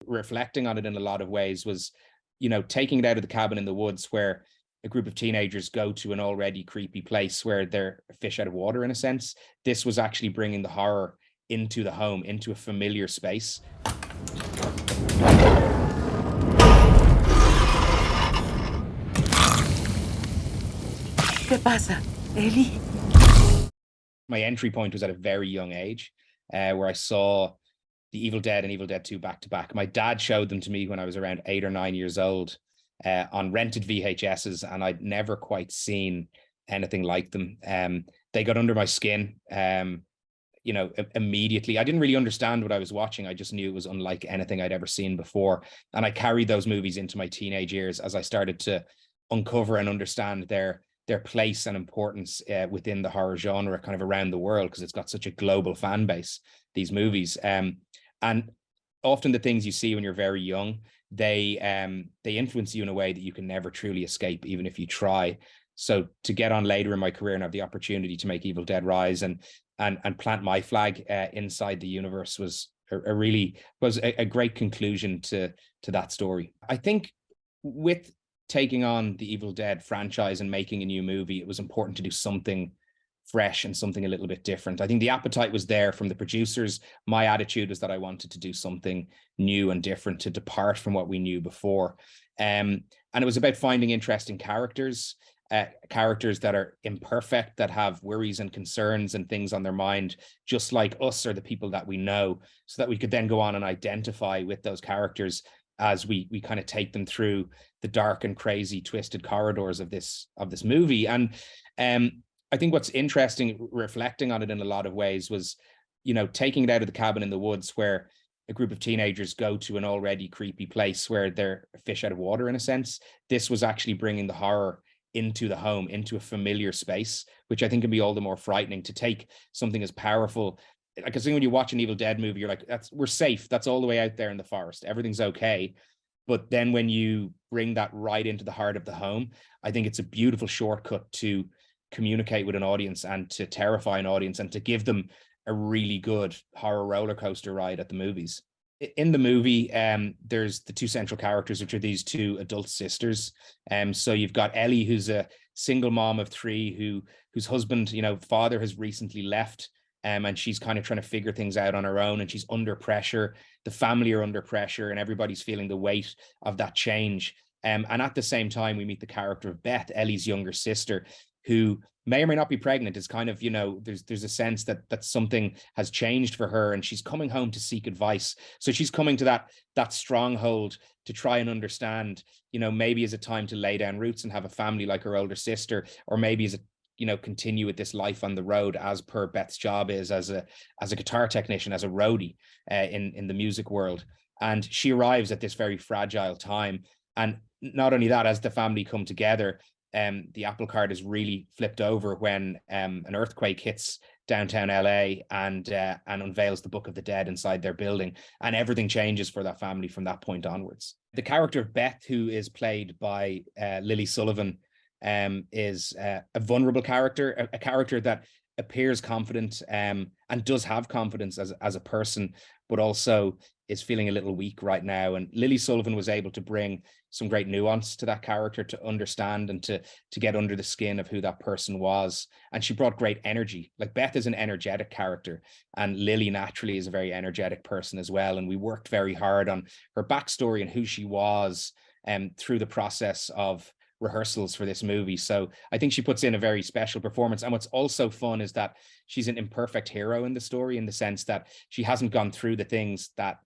reflecting on it in a lot of ways was, taking it out of the cabin in the woods where a group of teenagers go to an already creepy place where they're a fish out of water, in a sense. This was actually bringing the horror into the home, into a familiar space. ¿Qué pasa, Eli? My entry point was at a very young age, where I saw The Evil Dead and Evil Dead 2 back to back. My dad showed them to me when I was around 8 or 9 years old, on rented VHSs, and I'd never quite seen anything like them. They got under my skin, immediately. I didn't really understand what I was watching. I just knew it was unlike anything I'd ever seen before. And I carried those movies into my teenage years as I started to uncover and understand their place and importance within the horror genre, kind of around the world, because it's got such a global fan base, these movies. And often the things you see when you're very young, they influence you in a way that you can never truly escape, even if you try. So to get on later in my career and have the opportunity to make Evil Dead Rise and plant my flag inside the universe was a great conclusion to that story. I think with taking on the Evil Dead franchise and making a new movie, it was important to do something fresh and something a little bit different. I think the appetite was there from the producers. My attitude was that I wanted to do something new and different, to depart from what we knew before. And it was about finding interesting characters that are imperfect, that have worries and concerns and things on their mind, just like us or the people that we know, so that we could then go on and identify with those characters as we kind of take them through the dark and crazy twisted corridors of this movie. And I think what's interesting, reflecting on it in a lot of ways, was, taking it out of the cabin in the woods where a group of teenagers go to an already creepy place where they're a fish out of water, in a sense. This was actually bringing the horror into the home, into a familiar space, which I think can be all the more frightening. To take something as powerful, like I think when you watch an Evil Dead movie, you're like, we're safe. That's all the way out there in the forest. Everything's okay. But then when you bring that right into the heart of the home, I think it's a beautiful shortcut to communicate with an audience and to terrify an audience and to give them a really good horror roller coaster ride at the movies. In the movie, there's the two central characters, which are these two adult sisters. So you've got Ellie, who's a single mom of three, whose husband, father, has recently left. And she's kind of trying to figure things out on her own, and she's under pressure. The family are under pressure, and everybody's feeling the weight of that change. And at the same time, we meet the character of Beth, Ellie's younger sister, who may or may not be pregnant. Is kind of, there's a sense that something has changed for her, and she's coming home to seek advice. So she's coming to that stronghold to try and understand, maybe is it time to lay down roots and have a family like her older sister, or maybe is it, continue with this life on the road, as per Beth's job is as a guitar technician, as a roadie in the music world. And she arrives at this very fragile time. And not only that, as the family come together, the apple cart is really flipped over when an earthquake hits downtown LA and unveils the Book of the Dead inside their building, and everything changes for that family from that point onwards. The character of Beth, who is played by Lily Sullivan, is a vulnerable character, a character that appears confident and does have confidence as a person, but also is feeling a little weak right now. And Lily Sullivan was able to bring some great nuance to that character, to understand and to get under the skin of who that person was. And she brought great energy. Like, Beth is an energetic character, and Lily naturally is a very energetic person as well. And we worked very hard on her backstory and who she was through the process of rehearsals for this movie. So I think she puts in a very special performance. And what's also fun is that she's an imperfect hero in the story, in the sense that she hasn't gone through the things that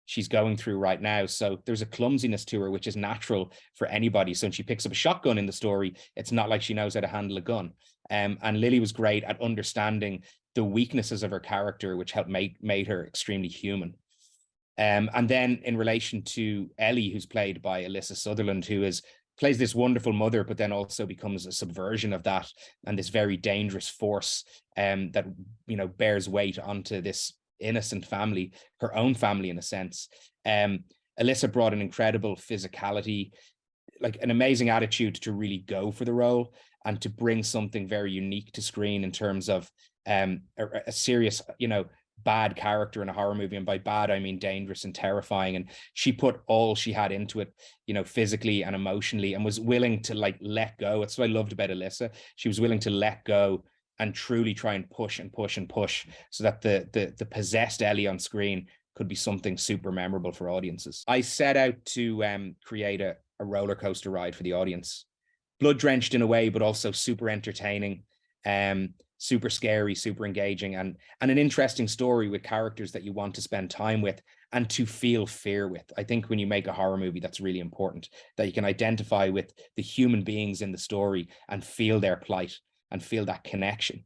she's going through right now. So there's a clumsiness to her, which is natural for anybody. So when she picks up a shotgun in the story, it's not like she knows how to handle a gun. And Lily was great at understanding the weaknesses of her character, which helped made her extremely human. And then in relation to Ellie, who's played by Alyssa Sutherland, who plays this wonderful mother, but then also becomes a subversion of that, and this very dangerous force that bears weight onto this innocent family, her own family in a sense. Alyssa brought an incredible physicality, like an amazing attitude to really go for the role and to bring something very unique to screen in terms of a serious, bad character in a horror movie, and by bad I mean dangerous and terrifying, and she put all she had into it, you know, physically and emotionally, and was willing to like let go. That's what I loved about Alyssa. She was willing to let go and truly try and push and push and push, so that the possessed Ellie on screen could be something super memorable for audiences. I set out to create a roller coaster ride for the audience, blood drenched in a way, but also super entertaining, super scary, super engaging, and an interesting story with characters that you want to spend time with and to feel fear with. I think when you make a horror movie, that's really important, that you can identify with the human beings in the story and feel their plight and feel that connection.